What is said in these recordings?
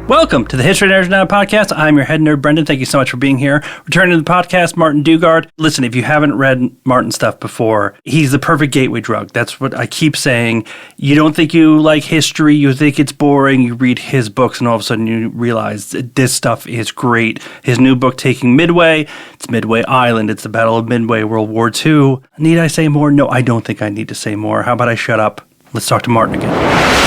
Welcome to the History Nerds Now podcast. I'm your head nerd, Brendan. Thank you so much for being here. Returning to the podcast, Martin Dugard. Listen, if you haven't read Martin's stuff before, he's the perfect gateway drug. That's what I keep saying. You don't think you like history, you think it's boring, you read his books, and all of a sudden you realize that this stuff is great. His new book, Taking Midway, it's Midway Island. It's the Battle of Midway, World War II. Need I say more? No, I don't think I need to say more. How about I shut up? Let's talk to Martin again.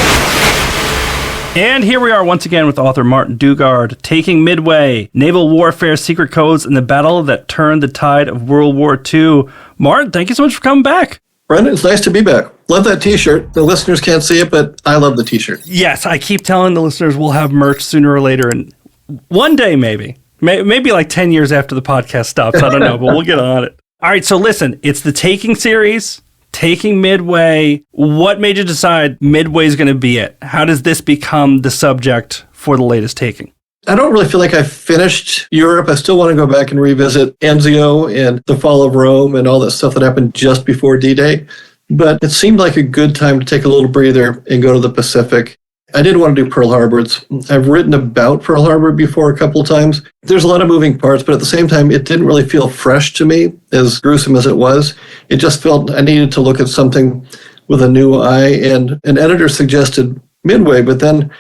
And here we are once again with author Martin Dugard, Taking Midway, Naval Warfare Secret Codes, and the Battle that Turned the Tide of World War II. Martin, thank you so much for coming back. Brendan, it's nice to be back. Love that t-shirt. The listeners can't see it, but I love the t-shirt. Yes, I keep telling the listeners we'll have merch sooner or later, and one day maybe. Maybe like 10 years after the podcast stops. I don't know, but we'll get on it. All right, so listen, it's the Taking series. Taking Midway, what made you decide Midway is going to be it? How does this become the subject for the latest Taking? I don't really feel like I finished Europe. I still want to go back and revisit Anzio and the fall of Rome and all that stuff that happened just before D-Day. But it seemed like a good time to take a little breather and go to the Pacific. I didn't want to do Pearl Harbor. I've written about Pearl Harbor before a couple of times. There's a lot of moving parts, but at the same time, it didn't really feel fresh to me, as gruesome as it was. It just felt I needed to look at something with a new eye, and an editor suggested Midway, but then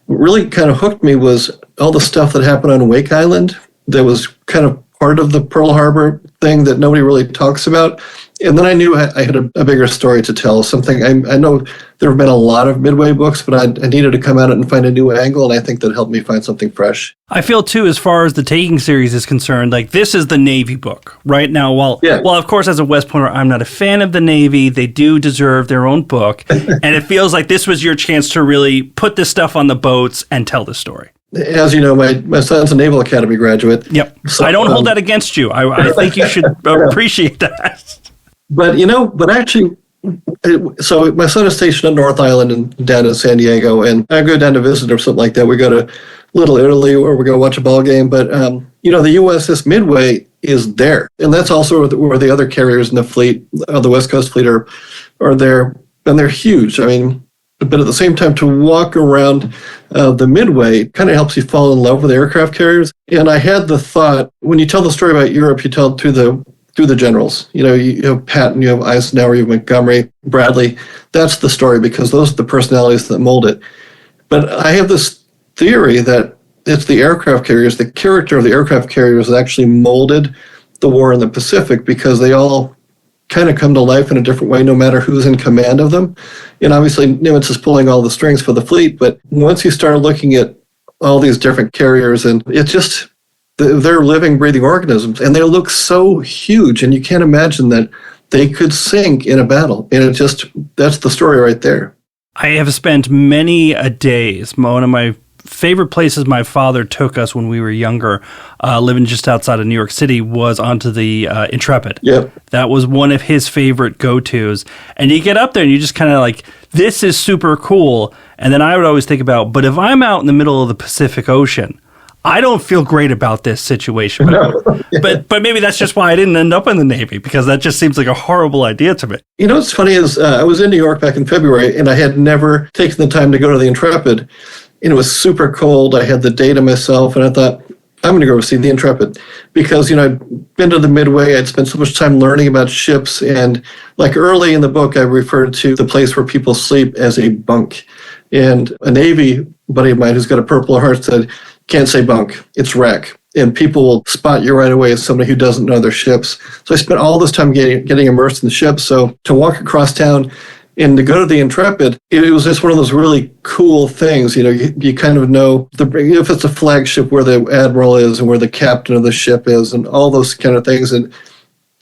what really kind of hooked me was all the stuff that happened on Wake Island that was kind of part of the Pearl Harbor thing that nobody really talks about. And then I knew I had a bigger story to tell, something I know there have been a lot of Midway books, but I needed to come at it and find a new angle, and I think that helped me find something fresh. I feel, too, as far as the Taking series is concerned, like this is the Navy book right now. While, of course, as a West Pointer, I'm not a fan of the Navy. They do deserve their own book, and it feels like this was your chance to really put this stuff on the boats and tell the story. As you know, my son's a Naval Academy graduate. Yep. So, I don't hold that against you. I think you should appreciate that. But actually, so my son is stationed on North Island and down in San Diego, and I go down to visit or something like that. We go to Little Italy or we go watch a ball game. But, the USS Midway is there. And that's also where the other carriers in the fleet, the West Coast fleet, are there. And they're huge. I mean, but at the same time, to walk around the Midway kind of helps you fall in love with aircraft carriers. And I had the thought, when you tell the story about Europe, you tell it through the generals. You have Patton, you have Eisenhower, you have Montgomery, Bradley. That's the story because those are the personalities that mold it. But I have this theory that it's the aircraft carriers, the character of the aircraft carriers that actually molded the war in the Pacific because they all kind of come to life in a different way no matter who's in command of them. And obviously Nimitz is pulling all the strings for the fleet, but once you start looking at all these different carriers, and it's just, they're living, breathing organisms, and they look so huge, and you can't imagine that they could sink in a battle. And that's the story right there. I have spent many days. One of my favorite places my father took us when we were younger, living just outside of New York City, was onto the Intrepid. Yep. That was one of his favorite go-tos. And you get up there and you just kind of like, this is super cool. And then I would always think about, but if I'm out in the middle of the Pacific Ocean, I don't feel great about this situation. But maybe that's just why I didn't end up in the Navy, because that just seems like a horrible idea to me. You know what's funny is I was in New York back in February, and I had never taken the time to go to the Intrepid. And it was super cold. I had the day to myself, and I thought, I'm going to go see the Intrepid. Because, I'd been to the Midway. I'd spent so much time learning about ships. And like early in the book, I referred to the place where people sleep as a bunk. And a Navy buddy of mine who's got a Purple Heart said, can't say bunk, it's wreck. And people will spot you right away as somebody who doesn't know their ships. So I spent all this time getting immersed in the ship. So to walk across town and to go to the Intrepid, it was just one of those really cool things. You kind of know if it's a flagship where the admiral is and where the captain of the ship is and all those kind of things. And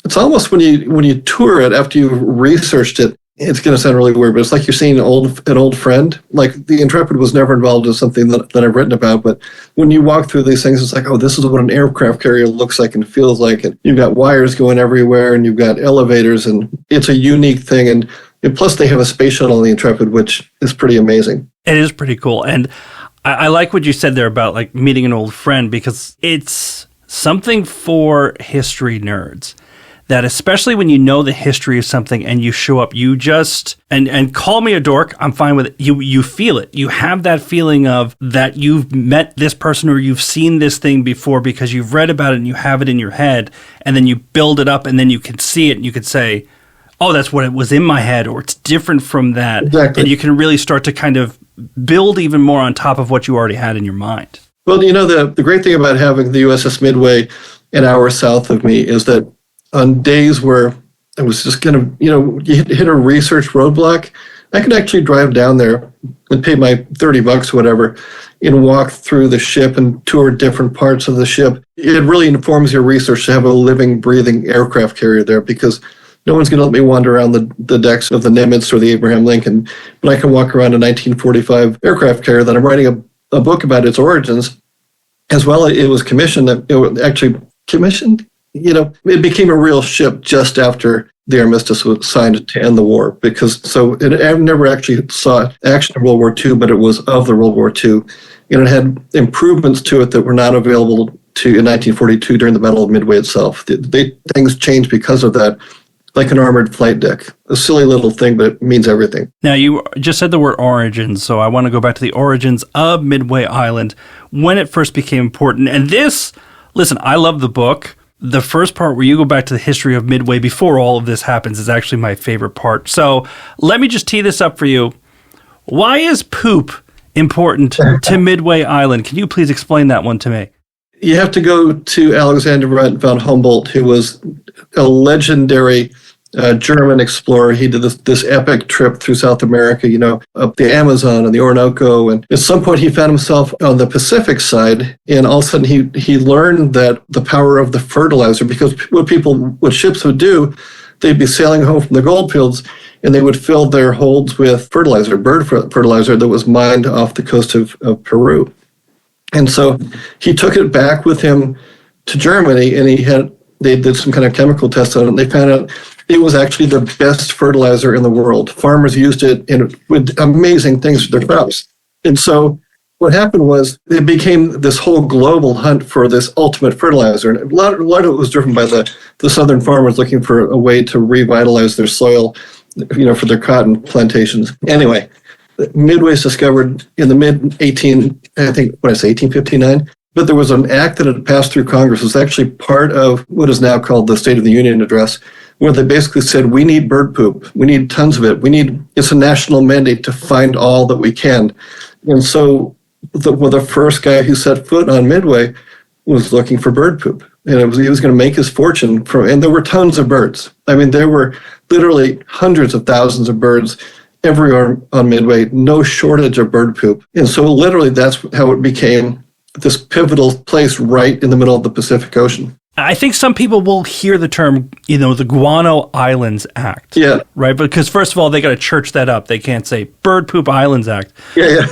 it's almost when you tour it after you've researched it, it's going to sound really weird, but it's like you're seeing an old friend. Like the Intrepid was never involved in something that I've written about, but when you walk through these things, it's like, oh, this is what an aircraft carrier looks like and feels like. And you've got wires going everywhere, and you've got elevators, and it's a unique thing. And plus, they have a space shuttle on the Intrepid, which is pretty amazing. It is pretty cool. And I like what you said there about like meeting an old friend, because it's something for history nerds that especially when you know the history of something and you show up, you just, and call me a dork, I'm fine with it. You feel it. You have that feeling of that you've met this person or you've seen this thing before because you've read about it and you have it in your head, and then you build it up and then you can see it and you could say, oh, that's what it was in my head, or it's different from that. Exactly. And you can really start to kind of build even more on top of what you already had in your mind. Well, the great thing about having the USS Midway an hour south of me is that on days where I was just going to, you hit a research roadblock, I could actually drive down there and pay my $30 or whatever and walk through the ship and tour different parts of the ship. It really informs your research to have a living, breathing aircraft carrier there, because no one's going to let me wander around the decks of the Nimitz or the Abraham Lincoln, but I can walk around a 1945 aircraft carrier that I'm writing a book about its origins. As well, it was commissioned. It was actually commissioned. It became a real ship just after the armistice was signed to end the war. I never actually saw action in World War II, but it was of the World War II, and it had improvements to it that were not available in 1942 during the Battle of Midway itself. Things changed because of that. Like an armored flight deck. A silly little thing, but it means everything. Now, you just said the word origins, so I want to go back to the origins of Midway Island, when it first became important. And listen, I love the book. The first part where you go back to the history of Midway before all of this happens is actually my favorite part. So let me just tee this up for you. Why is poop important to Midway Island? Can you please explain that one to me? You have to go to Alexander von Humboldt, who was a legendary German explorer. He did this epic trip through South America, up the Amazon and the Orinoco. And at some point he found himself on the Pacific side, and all of a sudden he learned that the power of the fertilizer, because what ships would do, they'd be sailing home from the gold fields and they would fill their holds with fertilizer, bird fertilizer that was mined off the coast of Peru. And so he took it back with him to Germany, and they did some kind of chemical test on it, and they found out it was actually the best fertilizer in the world. Farmers used it with amazing things for their crops. And so what happened was it became this whole global hunt for this ultimate fertilizer. And a lot of it was driven by the southern farmers looking for a way to revitalize their soil, for their cotton plantations. Anyway, Midway's discovered in the mid-1859, but there was an act that had passed through Congress. It was actually part of what is now called the State of the Union Address, where they basically said, we need bird poop. We need tons of it. It's a national mandate to find all that we can. And so the first guy who set foot on Midway was looking for bird poop. And he was going to make his fortune and there were tons of birds. I mean, there were literally hundreds of thousands of birds everywhere on Midway, no shortage of bird poop. And so literally that's how it became this pivotal place right in the middle of the Pacific Ocean. I think some people will hear the term, the Guano Islands Act. Yeah. Right? Because first of all, they got to church that up. They can't say Bird Poop Islands Act. Yeah.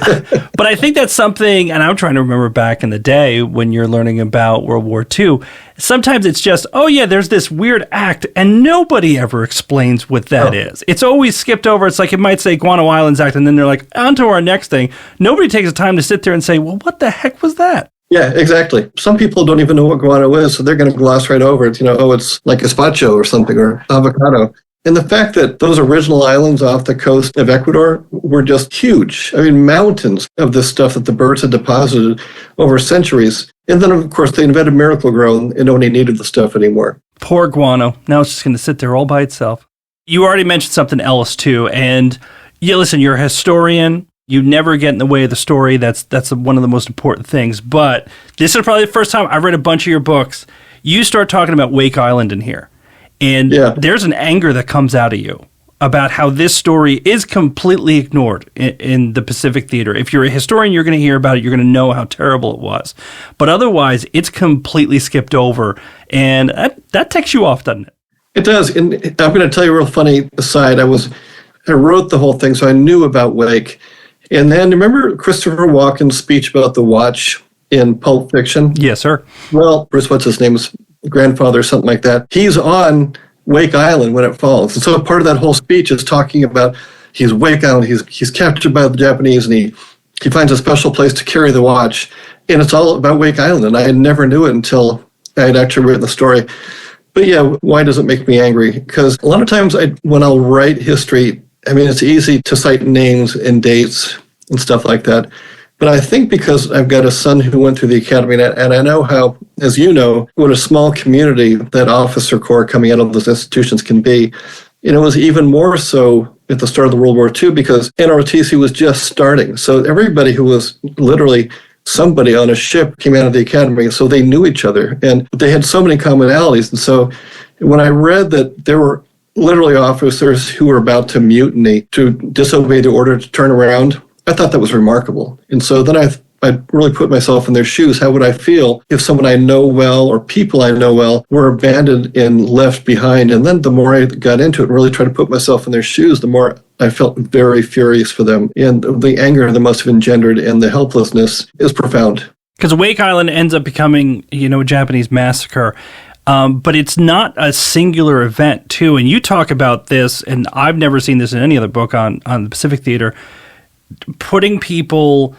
But I think that's something, and I'm trying to remember back in the day when you're learning about World War II, sometimes it's just, oh yeah, there's this weird act, and nobody ever explains what that is. It's always skipped over. It's like it might say Guano Islands Act, and then they're like, on to our next thing. Nobody takes the time to sit there and say, well, what the heck was that? Yeah, exactly. Some people don't even know what guano is, so they're going to gloss right over it. It's like gazpacho or something, or avocado. And the fact that those original islands off the coast of Ecuador were just huge. I mean, mountains of this stuff that the birds had deposited over centuries. And then, of course, they invented Miracle-Gro, and nobody needed the stuff anymore. Poor guano. Now it's just going to sit there all by itself. You already mentioned something else, too. And listen, you're a historian. You never get in the way of the story. That's one of the most important things. But this is probably the first time I've read a bunch of your books. You start talking about Wake Island in here. And there's an anger that comes out of you about how this story is completely ignored in the Pacific Theater. If you're a historian, you're going to hear about it. You're going to know how terrible it was. But otherwise, it's completely skipped over. And that ticks you off, doesn't it? It does. And I'm going to tell you a real funny aside. I wrote the whole thing, so I knew about Wake. And then remember Christopher Walken's speech about the watch in Pulp Fiction? Yes, sir. Well, Bruce, what's his name? His grandfather, something like that. He's on Wake Island when it falls. And so part of that whole speech is talking about he's Wake Island, he's captured by the Japanese, and he finds a special place to carry the watch. And it's all about Wake Island. And I never knew it until I had actually written the story. But yeah, why does it make me angry? Because a lot of times when I'll write history, I mean, it's easy to cite names and dates and stuff like that. But I think because I've got a son who went through the academy, and I know how, as you know, what a small community that officer corps coming out of those institutions can be. And it was even more so at the start of the World War II because NROTC was just starting. So everybody who was literally somebody on a ship came out of the academy, so they knew each other. And they had so many commonalities. And so when I read that there were literally officers who were about to mutiny, to disobey the order to turn around, I thought that was remarkable. And so then I really put myself in their shoes. How would I feel if someone I know well or people I know well were abandoned and left behind? And then the more I got into it and really tried to put myself in their shoes, the more I felt very furious for them. And the anger that must have engendered and the helplessness is profound. Because Wake Island ends up becoming, a Japanese massacre. But it's not a singular event, too. And you talk about this, and I've never seen this in any other book on the Pacific Theater, putting people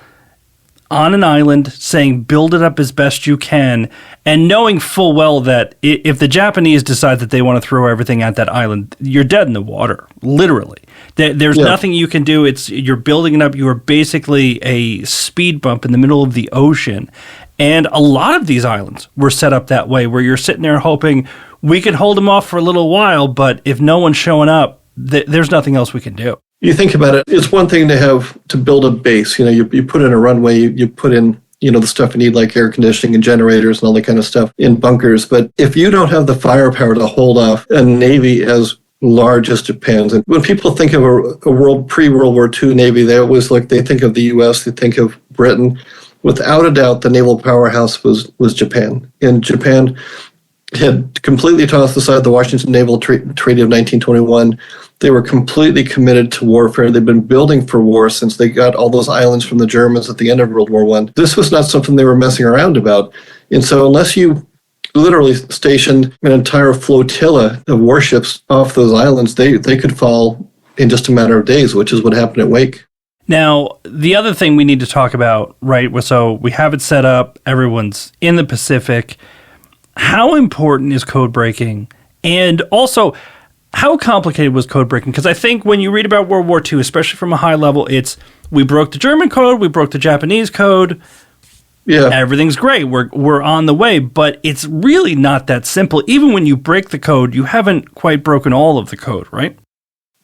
on an island, saying build it up as best you can, and knowing full well that if the Japanese decide that they want to throw everything at that island, you're dead in the water, literally. There's nothing you can do. You're building it up. You are basically a speed bump in the middle of the ocean. And a lot of these islands were set up that way, where you're sitting there hoping we can hold them off for a little while, but if no one's showing up, there's nothing else we can do. You think about it, it's one thing to build a base. You put in a runway, you put in, the stuff you need like air conditioning and generators and all that kind of stuff in bunkers. But if you don't have the firepower to hold off a Navy as large as Japan's, and when people think of a pre-World War II Navy, they think of the U.S., they think of Britain. Without a doubt, the naval powerhouse was Japan. And Japan had completely tossed aside the Washington Naval Treaty of 1921. They were completely committed to warfare. They've been building for war since they got all those islands from the Germans at the end of World War I. This was not something they were messing around about. And so unless you literally stationed an entire flotilla of warships off those islands, they could fall in just a matter of days, which is what happened at Wake. Now, the other thing we need to talk about, right, so we have it set up, everyone's in the Pacific. How important is code breaking? And also, how complicated was code breaking? Because I think when you read about World War II, especially from a high level, it's we broke the German code, we broke the Japanese code. Yeah, everything's great. We're on the way, but it's really not that simple. Even when you break the code, you haven't quite broken all of the code, right?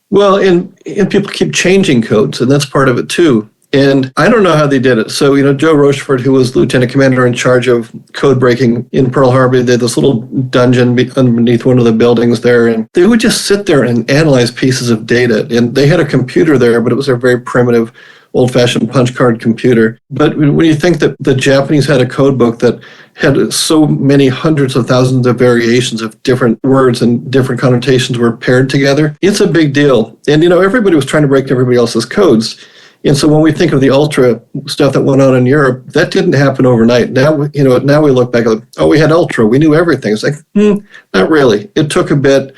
Well, and people keep changing codes, and that's part of it too. And I don't know how they did it. So, Joe Rochefort, who was lieutenant commander in charge of code breaking in Pearl Harbor, they had this little dungeon underneath one of the buildings there, and they would just sit there and analyze pieces of data. And they had a computer there, but it was a very primitive, old-fashioned punch card computer. But when you think that the Japanese had a code book that had so many hundreds of thousands of variations of different words and different connotations were paired together, it's a big deal. And, everybody was trying to break everybody else's codes. And so when we think of the Ultra stuff that went on in Europe, that didn't happen overnight. Now, now we look back at, we had Ultra, we knew everything. It's like, not really. It took a bit,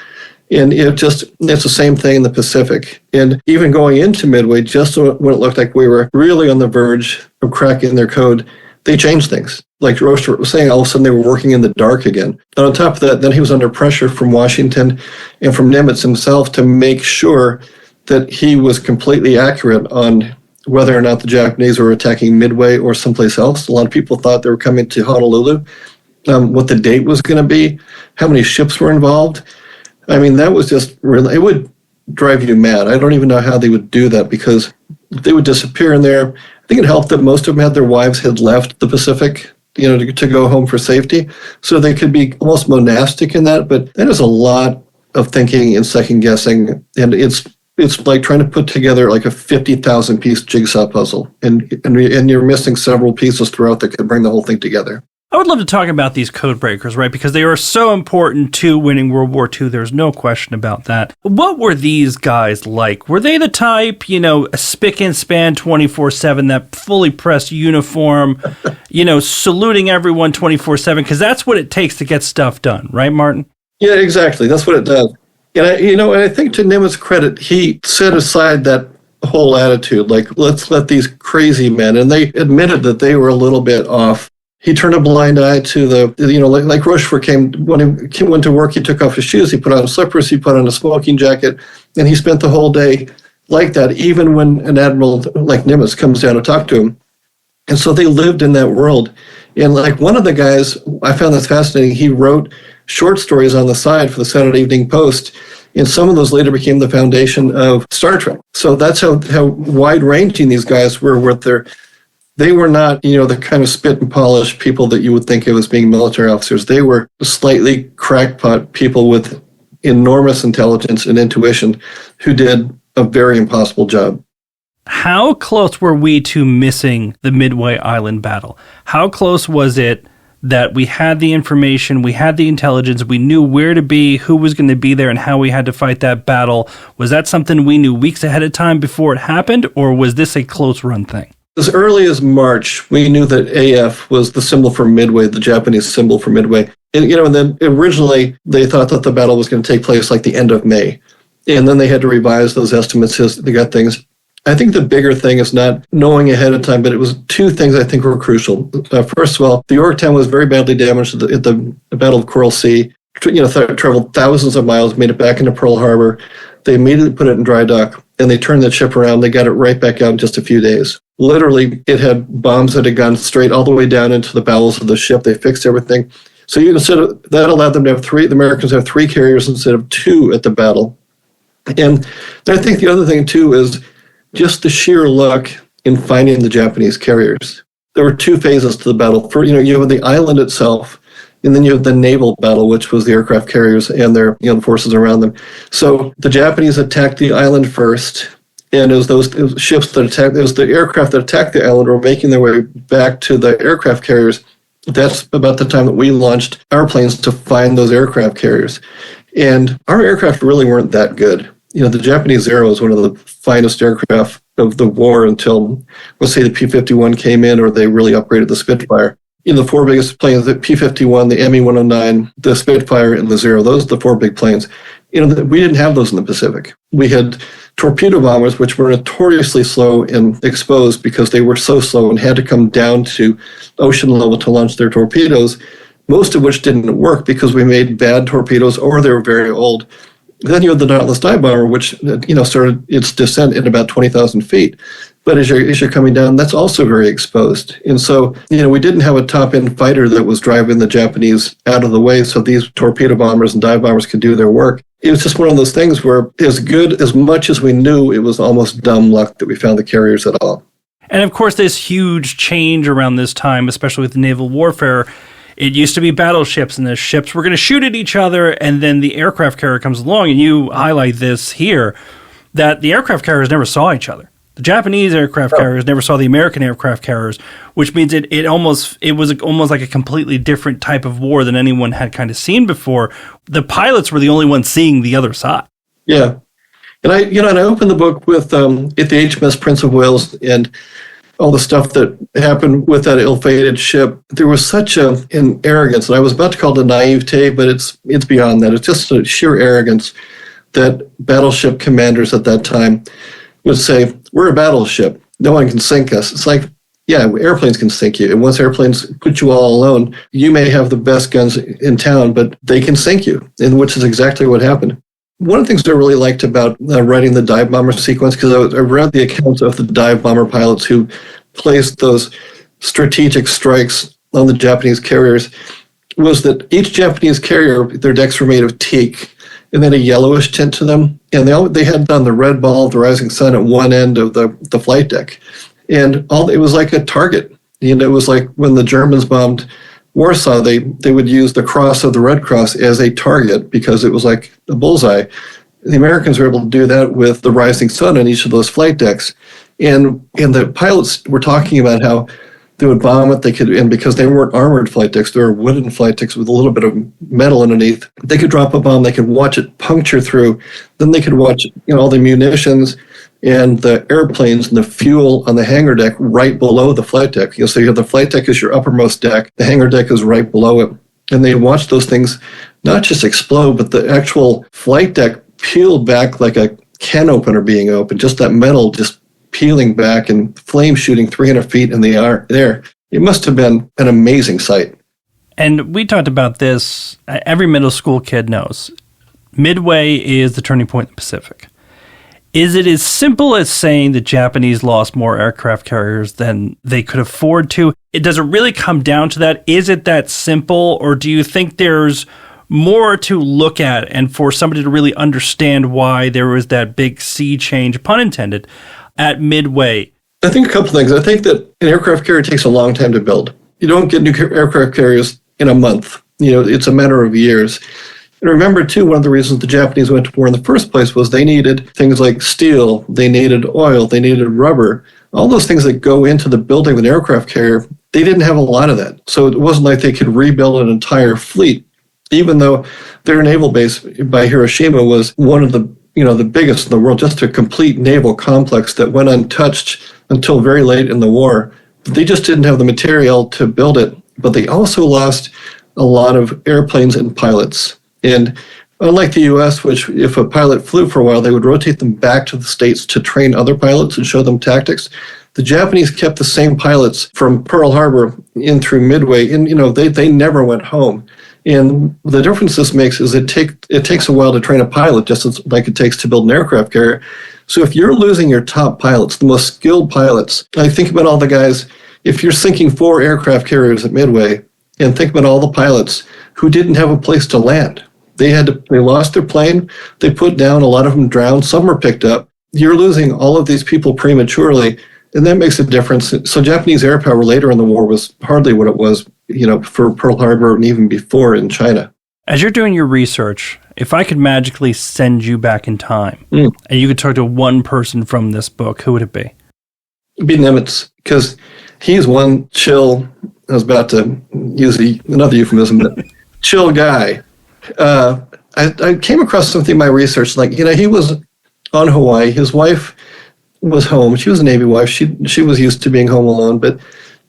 and it's the same thing in the Pacific. And even going into Midway, just when it looked like we were really on the verge of cracking their code, they changed things. Like Rochefort was saying, all of a sudden they were working in the dark again. And on top of that, then he was under pressure from Washington and from Nimitz himself to make sure that he was completely accurate on whether or not the Japanese were attacking Midway or someplace else. A lot of people thought they were coming to Honolulu, what the date was going to be, how many ships were involved. I mean, that was just really, it would drive you mad. I don't even know how they would do that because they would disappear in there. I think it helped that most of them their wives had left the Pacific, to go home for safety. So they could be almost monastic in that, but that is a lot of thinking and second guessing. And it's like trying to put together like a 50,000 piece jigsaw puzzle, and you're missing several pieces throughout that could bring the whole thing together. I would love to talk about these code breakers, right? Because they are so important to winning World War II. There's no question about that. What were these guys like? Were they the type, a spick and span 24/7, that fully pressed uniform, saluting everyone 24/7? Because that's what it takes to get stuff done, right, Martin? Yeah, exactly. That's what it does. And I think to Nimitz's credit, he set aside that whole attitude, like, let's let these crazy men, and they admitted that they were a little bit off. He turned a blind eye to like Rochefort when he went to work, he took off his shoes, he put on slippers, he put on a smoking jacket, and he spent the whole day like that, even when an admiral like Nimitz comes down to talk to him. And so they lived in that world. And like one of the guys, I found this fascinating, he wrote short stories on the side for the Saturday Evening Post, and some of those later became the foundation of Star Trek. So that's how wide-ranging these guys were with they were not, the kind of spit and polish people that you would think of as being military officers. They were slightly crackpot people with enormous intelligence and intuition who did a very impossible job. How close were we to missing the Midway Island battle? How close was it that we had the information, we had the intelligence, we knew where to be, who was going to be there, and how we had to fight that battle? Was that something we knew weeks ahead of time before it happened, or was this a close run thing? As early as March, we knew that AF was the symbol for Midway, the Japanese symbol for Midway. And, and then originally they thought that the battle was going to take place like the end of May. And then they had to revise those estimates as they got things. I think the bigger thing is not knowing ahead of time, but it was two things I think were crucial. First of all, the Yorktown was very badly damaged at the Battle of Coral Sea. Traveled thousands of miles, made it back into Pearl Harbor. They immediately put it in dry dock, and they turned that ship around. They got it right back out in just a few days. Literally, it had bombs that had gone straight all the way down into the bowels of the ship. They fixed everything. So that allowed them to have the Americans have 3 carriers instead of 2 at the battle. And I think the other thing, too, is just the sheer luck in finding the Japanese carriers. There were 2 phases to the battle. You have the island itself, and then you have the naval battle, which was the aircraft carriers and their forces around them. So the Japanese attacked the island first, and it was the aircraft that attacked the island were making their way back to the aircraft carriers. That's about the time that we launched our planes to find those aircraft carriers. And our aircraft really weren't that good. The Japanese Zero is one of the finest aircraft of the war until, let's say, the P-51 came in or they really upgraded the Spitfire. The 4 biggest planes, the P-51, the Me-109, the Spitfire, and the Zero, those are the 4 big planes. We didn't have those in the Pacific. We had torpedo bombers, which were notoriously slow and exposed because they were so slow and had to come down to ocean level to launch their torpedoes, most of which didn't work because we made bad torpedoes or they were very old. Then you had the Dauntless Dive Bomber, which started its descent at about 20,000 feet. But as you're coming down, that's also very exposed. And so, we didn't have a top-end fighter that was driving the Japanese out of the way so these torpedo bombers and dive bombers could do their work. It was just one of those things where as much as we knew, it was almost dumb luck that we found the carriers at all. And of course, this huge change around this time, especially with naval warfare, it used to be battleships, and the ships were going to shoot at each other, and then the aircraft carrier comes along, and you highlight this here, that the aircraft carriers never saw each other. The Japanese aircraft carriers never saw the American aircraft carriers, which means it was almost like a completely different type of war than anyone had kind of seen before. The pilots were the only ones seeing the other side. Yeah. And I opened the book with at the HMS Prince of Wales and all the stuff that happened with that ill-fated ship. There was such an arrogance, and I was about to call it a naivete, but it's beyond that. It's just a sheer arrogance that battleship commanders at that time would say, we're a battleship. No one can sink us. It's like, yeah, airplanes can sink you. And once airplanes put you all alone, you may have the best guns in town, but they can sink you, and which is exactly what happened. One of the things I really liked about writing the dive bomber sequence, because I read the accounts of the dive bomber pilots who placed those strategic strikes on the Japanese carriers, was that each Japanese carrier, their decks were made of teak, and then a yellowish tint to them. And they had done the red ball of the rising sun at one end of the flight deck. And it was like a target. It was like when the Germans bombed Warsaw, they would use the cross of the Red Cross as a target because it was like a bullseye. The Americans were able to do that with the rising sun on each of those flight decks. And the pilots were talking about how they would bomb it. And because they weren't armored flight decks, they were wooden flight decks with a little bit of metal underneath. They could drop a bomb. They could watch it puncture through. Then they could watch all the munitions and the airplanes and the fuel on the hangar deck right below the flight deck. So you have the flight deck as your uppermost deck. The hangar deck is right below it. And they watch those things not just explode, but the actual flight deck peel back like a can opener being opened. Just that metal just peeling back and flame shooting 300 feet in the air. it must have been an amazing sight. And we talked about this. Every middle school kid knows. Midway is the turning point in the Pacific. Is it as simple as saying the Japanese lost more aircraft carriers than they could afford to? Does it really come down to that? Is it that simple? Or do you think there's more to look at and for somebody to really understand why there was that big sea change, pun intended, at Midway? I think a couple things. I think that an aircraft carrier takes a long time to build. You don't get new aircraft carriers in a month. It's a matter of years. And remember, too, one of the reasons the Japanese went to war in the first place was they needed things like steel, they needed oil, they needed rubber. All those things that go into the building of an aircraft carrier, they didn't have a lot of that. So it wasn't like they could rebuild an entire fleet, even though their naval base by Hiroshima was one of the biggest in the world, just a complete naval complex that went untouched until very late in the war. They just didn't have the material to build it, but they also lost a lot of airplanes and pilots. And unlike the U.S., which if a pilot flew for a while, they would rotate them back to the States to train other pilots and show them tactics. The Japanese kept the same pilots from Pearl Harbor in through Midway, and they never went home. And the difference this makes is it takes a while to train a pilot, just like it takes to build an aircraft carrier. So if you're losing your top pilots, the most skilled pilots, I think about all the guys, if you're sinking 4 aircraft carriers at Midway, and think about all the pilots who didn't have a place to land. They lost their plane, they put down, a lot of them drowned, some were picked up. You're losing all of these people prematurely, and that makes a difference. So Japanese air power later in the war was hardly what it was, for Pearl Harbor and even before in China. As you're doing your research, if I could magically send you back in time and you could talk to one person from this book, who would it be? It'd be Nimitz, because he's one chill, I was about to use another euphemism, but chill guy. I came across something in my research, he was on Hawaii. His wife was home. She was a Navy wife. She was used to being home alone, but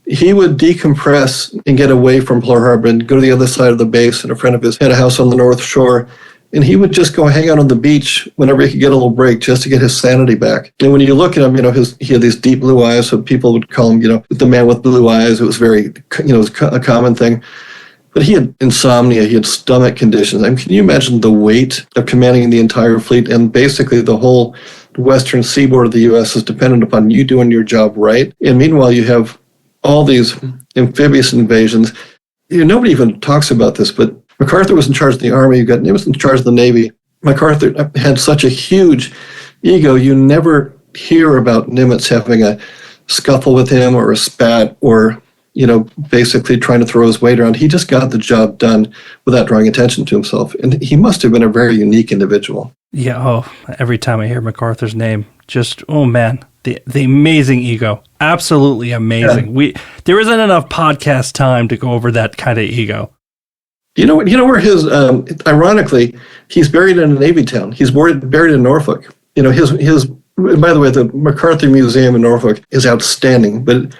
he would decompress and get away from Pearl Harbor and go to the other side of the base. And a friend of his had a house on the North Shore, and he would just go hang out on the beach whenever he could get a little break, just to get his sanity back. And when you look at him, he had these deep blue eyes, so people would call him, the man with blue eyes. It was very, it was a common thing. But he had insomnia, he had stomach conditions. I mean, can you imagine the weight of commanding the entire fleet? And basically the whole western seaboard of the U.S. is dependent upon you doing your job right. And meanwhile, you have all these amphibious invasions. Nobody even talks about this, but MacArthur was in charge of the Army. You got Nimitz in charge of the Navy. MacArthur had such a huge ego. You never hear about Nimitz having a scuffle with him or a spat or basically trying to throw his weight around. He just got the job done without drawing attention to himself. And he must have been a very unique individual. Yeah, every time I hear MacArthur's name, just, oh man, the amazing ego. Absolutely amazing. Yeah. There isn't enough podcast time to go over that kind of ego. You know where his, ironically, he's buried in a Navy town. He's buried in Norfolk. His, by the way, the MacArthur Museum in Norfolk is outstanding, but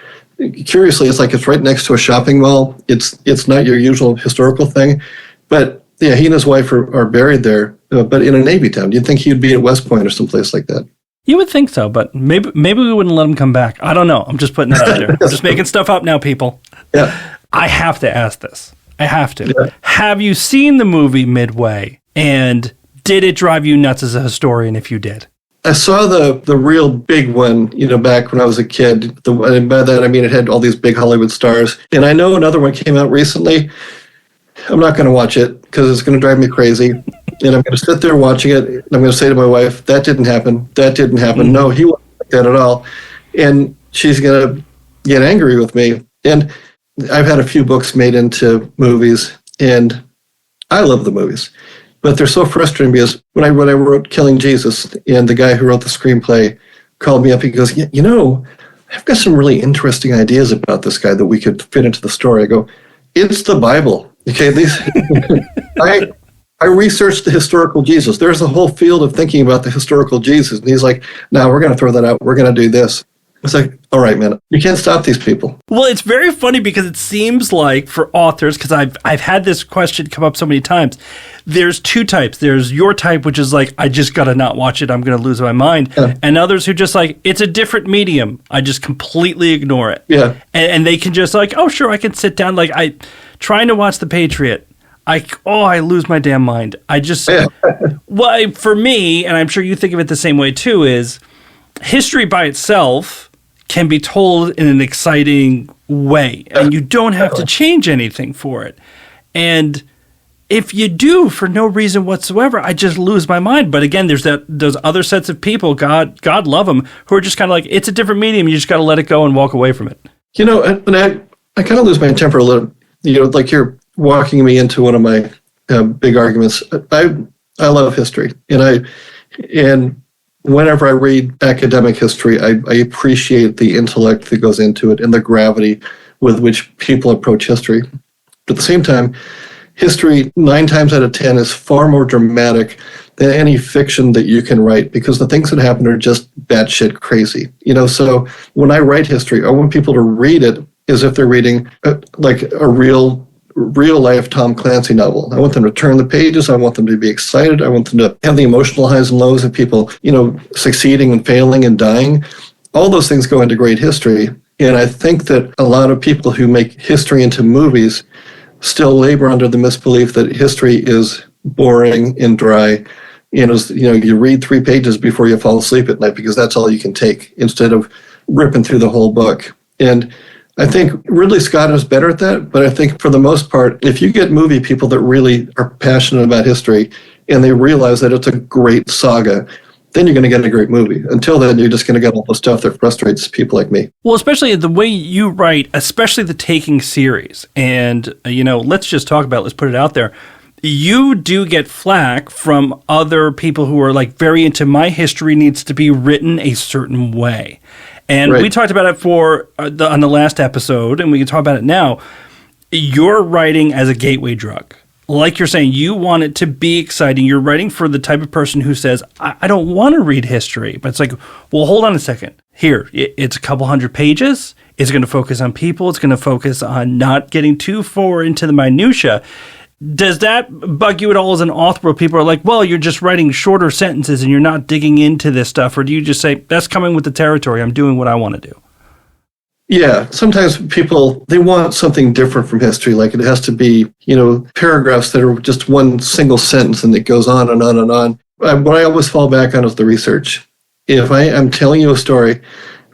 curiously, it's right next to a shopping mall. It's not your usual historical thing, but yeah, he and his wife are buried there, but in a Navy town. You'd think he'd be at West Point or someplace like that. You would think so, but maybe we wouldn't let him come back. I don't know. I'm just putting it out there. I'm just making stuff up now, people. Yeah. I have to ask this. I have to. Yeah. Have you seen the movie Midway? And did it drive you nuts as a historian if you did? I saw the real big one, back when I was a kid. And by that, I mean it had all these big Hollywood stars. And I know another one came out recently. I'm not going to watch it because it's going to drive me crazy. And I'm going to sit there watching it. And I'm going to say to my wife, that didn't happen. That didn't happen. Mm-hmm. No, he wasn't like that at all. And she's going to get angry with me. And I've had a few books made into movies, and I love the movies. But they're so frustrating because when I wrote Killing Jesus, and the guy who wrote the screenplay called me up, he goes, I've got some really interesting ideas about this guy that we could fit into the story. I go, it's the Bible. Okay, I researched the historical Jesus. There's a whole field of thinking about the historical Jesus. And he's like, no, we're going to throw that out. We're going to do this. It's like, all right, man, you can't stop these people. Well, it's very funny because it seems like for authors, because I've had this question come up so many times, there's two types. There's your type, which is like, I just got to not watch it. I'm going to lose my mind. Yeah. And others who just like, it's a different medium. I just completely ignore it. Yeah. And they can just like, oh, sure, I can sit down. Like trying to watch The Patriot. I lose my damn mind. I just, well, for me, and I'm sure you think of it the same way too, is history by itself can be told in an exciting way, and you don't have to change anything for it. And if you do for no reason whatsoever, I just lose my mind. But again, there's those other sets of people, God love them, who are just kind of like, it's a different medium. You just got to let it go and walk away from it. And I kind of lose my temper a little. Like you're walking me into one of my big arguments. I love history, and whenever I read academic history, I appreciate the intellect that goes into it and the gravity with which people approach history. But at the same time, history 9 times out of 10 is far more dramatic than any fiction that you can write, because the things that happen are just batshit crazy. So when I write history, I want people to read it as if they're reading like a real life Tom Clancy novel. I want them to turn the pages. I want them to be excited. I want them to have the emotional highs and lows of people, succeeding and failing and dying. All those things go into great history. And I think that a lot of people who make history into movies still labor under the misbelief that history is boring and dry. You read 3 pages before you fall asleep at night because that's all you can take, instead of ripping through the whole book. And I think Ridley Scott is better at that, but I think for the most part, if you get movie people that really are passionate about history and they realize that it's a great saga, then you're going to get a great movie. Until then, you're just going to get all the stuff that frustrates people like me. Well, especially the way you write, especially the Taking series. And, let's just talk about it. Let's put it out there. You do get flack from other people who are like very into my history needs to be written a certain way. And we talked about it on the last episode, and we can talk about it now. You're writing as a gateway drug. Like you're saying, you want it to be exciting. You're writing for the type of person who says, I don't want to read history. But it's like, well, hold on a second. Here, it's a couple hundred pages. It's going to focus on people. It's going to focus on not getting too far into the minutia. Does that bug you at all as an author where people are like, well, you're just writing shorter sentences and you're not digging into this stuff? Or do you just say, that's coming with the territory. I'm doing what I want to do? Yeah, sometimes people, they want something different from history. Like it has to be, paragraphs that are just one single sentence and it goes on and on and on. What I always fall back on is the research. If I'm telling you a story,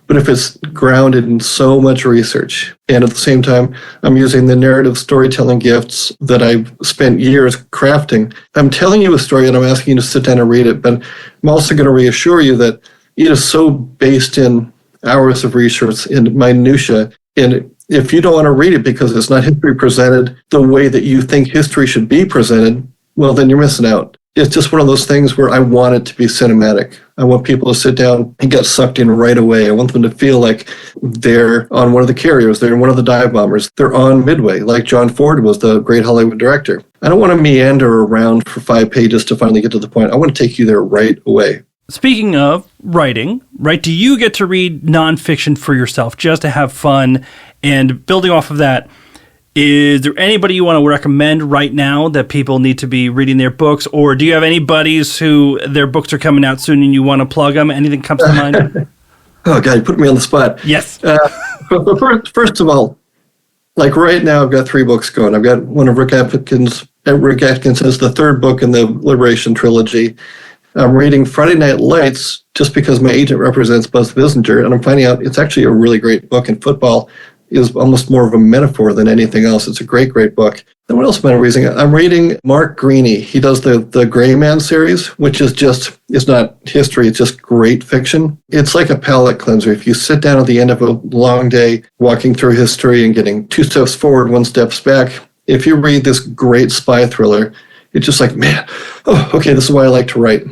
but if it's grounded in so much research, and at the same time, I'm using the narrative storytelling gifts that I've spent years crafting, I'm telling you a story and I'm asking you to sit down and read it, but I'm also going to reassure you that it is so based in hours of research and minutia. And if you don't want to read it because it's not history presented the way that you think history should be presented, well, then you're missing out. It's just one of those things where I want it to be cinematic. I want people to sit down and get sucked in right away. I want them to feel like they're on one of the carriers. They're in one of the dive bombers. They're on Midway, like John Ford was, the great Hollywood director. I don't want to meander around for 5 pages to finally get to the point. I want to take you there right away. Speaking of writing, right, do you get to read nonfiction for yourself just to have fun? And building off of that, is there anybody you want to recommend right now that people need to be reading their books? Or do you have any buddies who their books are coming out soon and you want to plug them? Anything comes to mind? Oh, God, you put me on the spot. Yes. But first of all, like right now, I've got 3 books going. I've got one of Rick Atkinson's, the 3rd book in the Liberation trilogy. I'm reading Friday Night Lights just because my agent represents Buzz Bissinger, and I'm finding out it's actually a really great book, and football is almost more of a metaphor than anything else. It's a great, great book. And what else am I reading? I'm reading Mark Greaney. He does the Gray Man series, which is just, it's not history, it's just great fiction. It's like a palate cleanser. If you sit down at the end of a long day, walking through history and getting 2 steps forward, 1 step back, if you read this great spy thriller, it's just like, man, okay, this is why I like to write.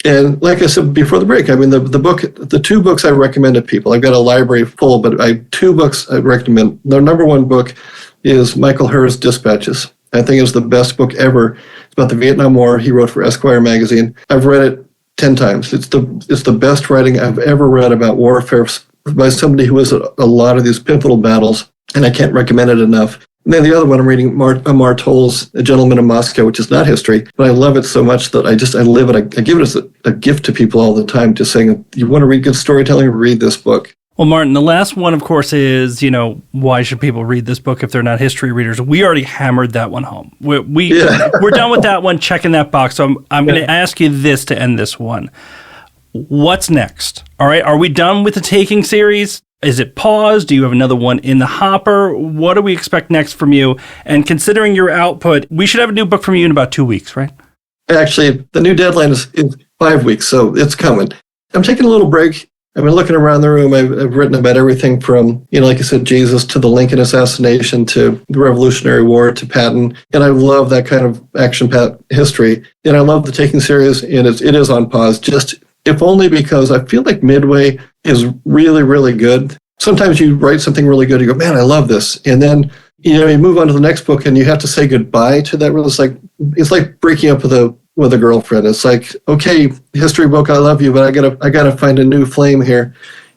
And like I said before the break, I mean, the 2 books I recommend to people, I've got a library full, but 2 books I recommend. The number 1 book is Michael Herr's Dispatches. I think it's the best book ever. It's about the Vietnam War. He wrote for Esquire magazine. I've read it 10 times. It's the best writing I've ever read about warfare by somebody who was at a lot of these pivotal battles, and I can't recommend it enough. And then the other one I'm reading, Martol's A Gentleman in Moscow, which is not history, but I love it so much that I live it. I give it as a gift to people all the time, just saying, you want to read good storytelling, read this book. Well, Martin, the last one, of course, is, why should people read this book if they're not history readers? We already hammered that one home. We're done with that one, checking that box. So I'm going to ask you this to end this one. What's next? All right. Are we done with the Taking series? Is it paused? Do you have another one in the hopper? What do we expect next from you? And considering your output, we should have a new book from you in about 2 weeks, right? Actually, the new deadline is 5 weeks, so it's coming. I'm taking a little break. I've been looking around the room. I've written about everything from, like I said, Jesus to the Lincoln assassination to the Revolutionary War to Patton. And I love that kind of action history. And I love the Taking series, and it is on pause, just if only because I feel like Midway is really, really good. Sometimes you write something really good, you go, man, I love this. And then, you move on to the next book and you have to say goodbye to that. It's like breaking up with a girlfriend. It's like, okay, history book, I love you, but I gotta find a new flame here.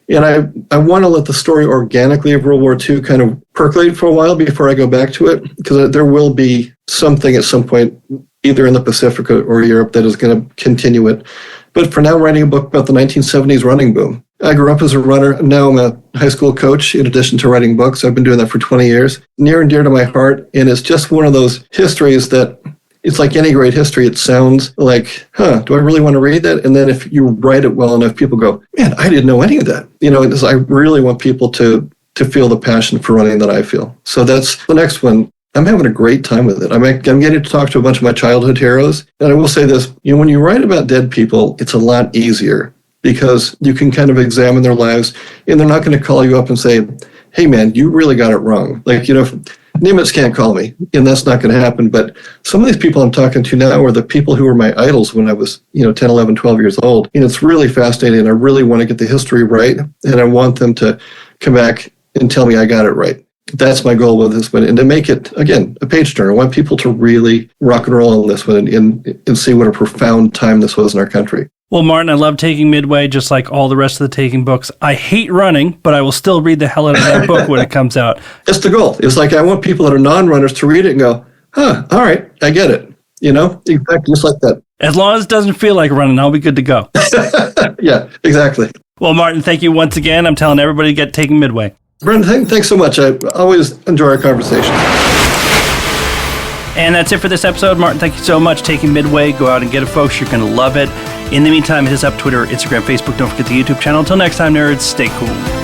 And I want to let the story organically of World War II kind of percolate for a while before I go back to it, because there will be something at some point, either in the Pacific or Europe, that is going to continue it. But for now, I'm writing a book about the 1970s running boom. I grew up as a runner. Now I'm a high school coach in addition to writing books. I've been doing that for 20 years. Near and dear to my heart. And it's just one of those histories that it's like any great history. It sounds like, do I really want to read that? And then if you write it well enough, people go, man, I didn't know any of that. I really want people to feel the passion for running that I feel. So that's the next one. I'm having a great time with it. I'm getting to talk to a bunch of my childhood heroes. And I will say this, when you write about dead people, it's a lot easier because you can kind of examine their lives, and they're not going to call you up and say, hey man, you really got it wrong. Nimitz can't call me, and that's not going to happen. But some of these people I'm talking to now are the people who were my idols when I was, 10, 11, 12 years old. And it's really fascinating. I really want to get the history right, and I want them to come back and tell me I got it right. That's my goal with this one, and to make it, again, a page turner. I want people to really rock and roll on this one and see what a profound time this was in our country. Well, Martin, I love Taking Midway, just like all the rest of the Taking books. I hate running, but I will still read the hell out of that book when it comes out. It's the goal. It's like I want people that are non-runners to read it and go, all right, I get it. Exactly, just like that. As long as it doesn't feel like running, I'll be good to go. Yeah, exactly. Well, Martin, thank you once again. I'm telling everybody to get Taking Midway. Brendan, thanks so much. I always enjoy our conversation. And that's it for this episode. Martin, thank you so much. Taking Midway. Go out and get it, folks. You're going to love it. In the meantime, hit us up Twitter, Instagram, Facebook. Don't forget the YouTube channel. Until next time, nerds, stay cool.